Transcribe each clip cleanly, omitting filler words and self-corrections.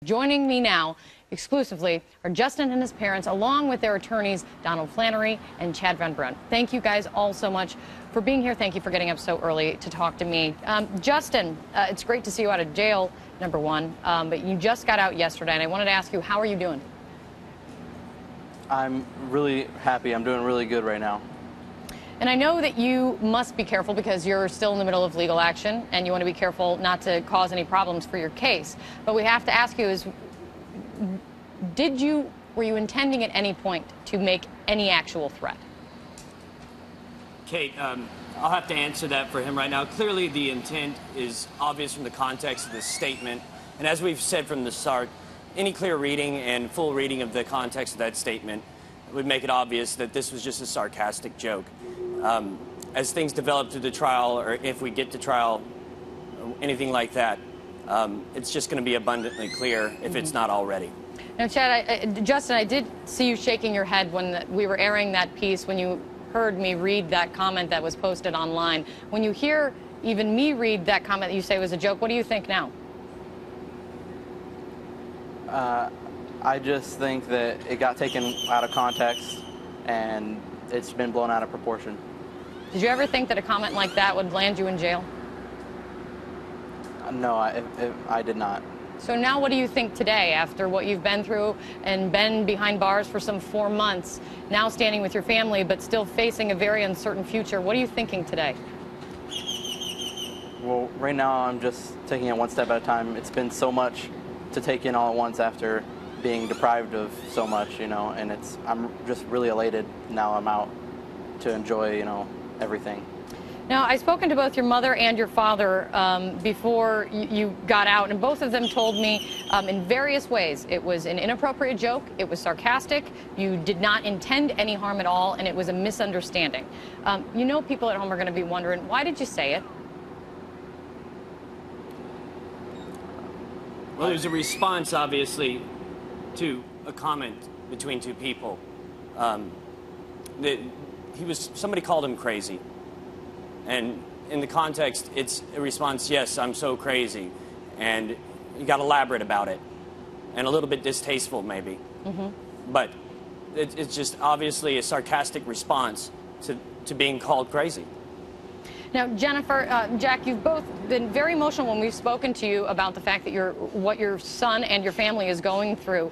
Joining me now exclusively are Justin and his parents, along with their attorneys, Donald Flannery and Chad Van Brunt. Thank you guys all so much for being here. Thank you for getting up so early to talk to me. Justin, it's great to see you out of jail, number one, but you just got out yesterday, and I wanted to ask you, how are you doing? I'm really happy. I'm doing really good right now. And I know that you must be careful because you're still in the middle of legal action and you want to be careful not to cause any problems for your case. But we have to ask you is, were you intending at any point to make any actual threat? Kate, I'll have to answer that for him right now. Clearly the intent is obvious from the context of the statement. And as we've said from the start, any clear reading and full reading of the context of that statement would make it obvious that this was just a sarcastic joke. As things develop through the trial, or if we get to trial, anything like that, it's just going to be abundantly clear if it's not already. Now, Chad, Justin, I did see you shaking your head when we were airing that piece, when you heard me read that comment that was posted online. When you hear even me read that comment that you say was a joke, what do you think now? I just think that it got taken out of context and it's been blown out of proportion. Did you ever think that a comment like that would land you in jail? No, I did not. So now what do you think today, after what you've been through and been behind bars for some 4 months, now standing with your family but still facing a very uncertain future? What are you thinking today? Well, right now I'm just taking it one step at a time. It's been so much to take in all at once after being deprived of so much, you know, and I'm just really elated now I'm out to enjoy, you know, everything. Now, I've spoken to both your mother and your father before you got out, and both of them told me in various ways it was an inappropriate joke, it was sarcastic, you did not intend any harm at all, and it was a misunderstanding. You know, people at home are going to be wondering, why did you say it? Well, there's a response, obviously, to a comment between two people. Somebody called him crazy. And in the context, it's a response, yes, I'm so crazy. And you got elaborate about it. And a little bit distasteful, maybe. But it's just obviously a sarcastic response to being called crazy. Now, Jennifer, Jack, you've both been very emotional when we've spoken to you about the fact that what your son and your family is going through.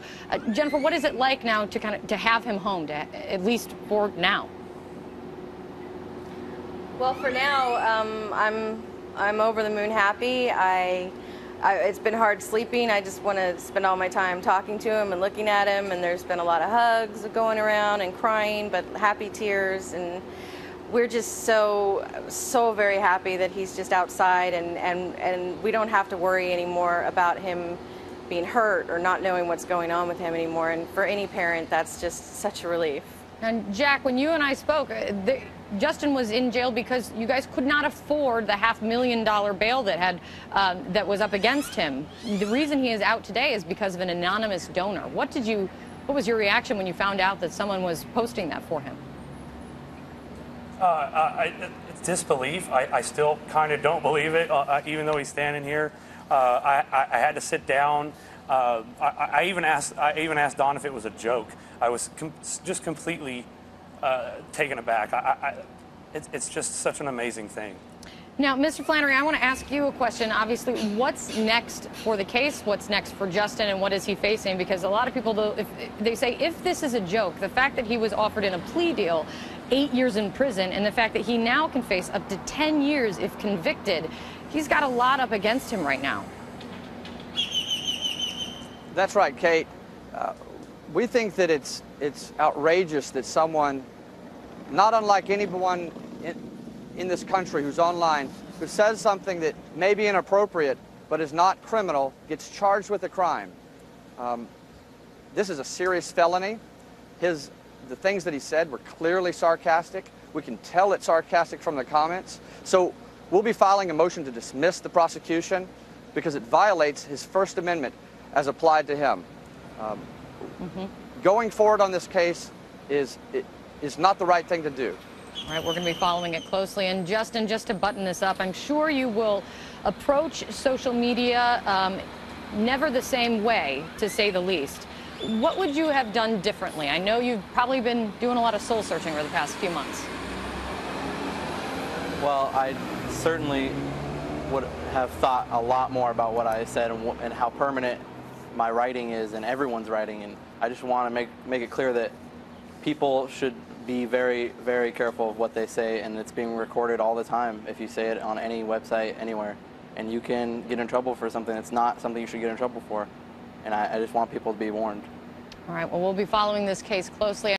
Jennifer, what is it like now to have him home, at least for now? Well, for now, I'm over the moon happy. It's been hard sleeping. I just want to spend all my time talking to him and looking at him. And there's been a lot of hugs going around and crying, but happy tears. And we're just so very happy that he's just outside, and we don't have to worry anymore about him being hurt or not knowing what's going on with him anymore. And for any parent, that's just such a relief. And Jack, when you and I spoke, Justin was in jail because you guys could not afford the $500,000 bail that was up against him. The reason he is out today is because of an anonymous donor. What was your reaction when you found out that someone was posting that for him? It's disbelief. I still kind of don't believe it, even though he's standing here. I had to sit down. I even asked Don if it was a joke. I was just completely taken aback. It's just such an amazing thing. Now, Mr. Flannery, I want to ask you a question. Obviously, what's next for the case? What's next for Justin, and what is he facing? Because a lot of people, they say if this is a joke, the fact that he was offered in a plea deal 8 years in prison, and the fact that he now can face up to 10 years if convicted, he's got a lot up against him right now. That's right, Kate. We think that it's outrageous that someone, not unlike anyone in this country who's online, who says something that may be inappropriate but is not criminal, gets charged with a crime. This is a serious felony. The things that he said were clearly sarcastic. We can tell it's sarcastic from the comments. So we'll be filing a motion to dismiss the prosecution because it violates his First Amendment as applied to him. Going forward on this case is not the right thing to do. All right, we're going to be following it closely. And Justin, just to button this up, I'm sure you will approach social media never the same way, to say the least. What would you have done differently? I know you've probably been doing a lot of soul searching over the past few months. Well, I certainly would have thought a lot more about what I said and how permanent my writing is and everyone's writing. And I just want to make it clear that people should be very, very careful of what they say, and it's being recorded all the time if you say it on any website, anywhere. And you can get in trouble for something that's not something you should get in trouble for. And I just want people to be warned. All right, well, we'll be following this case closely.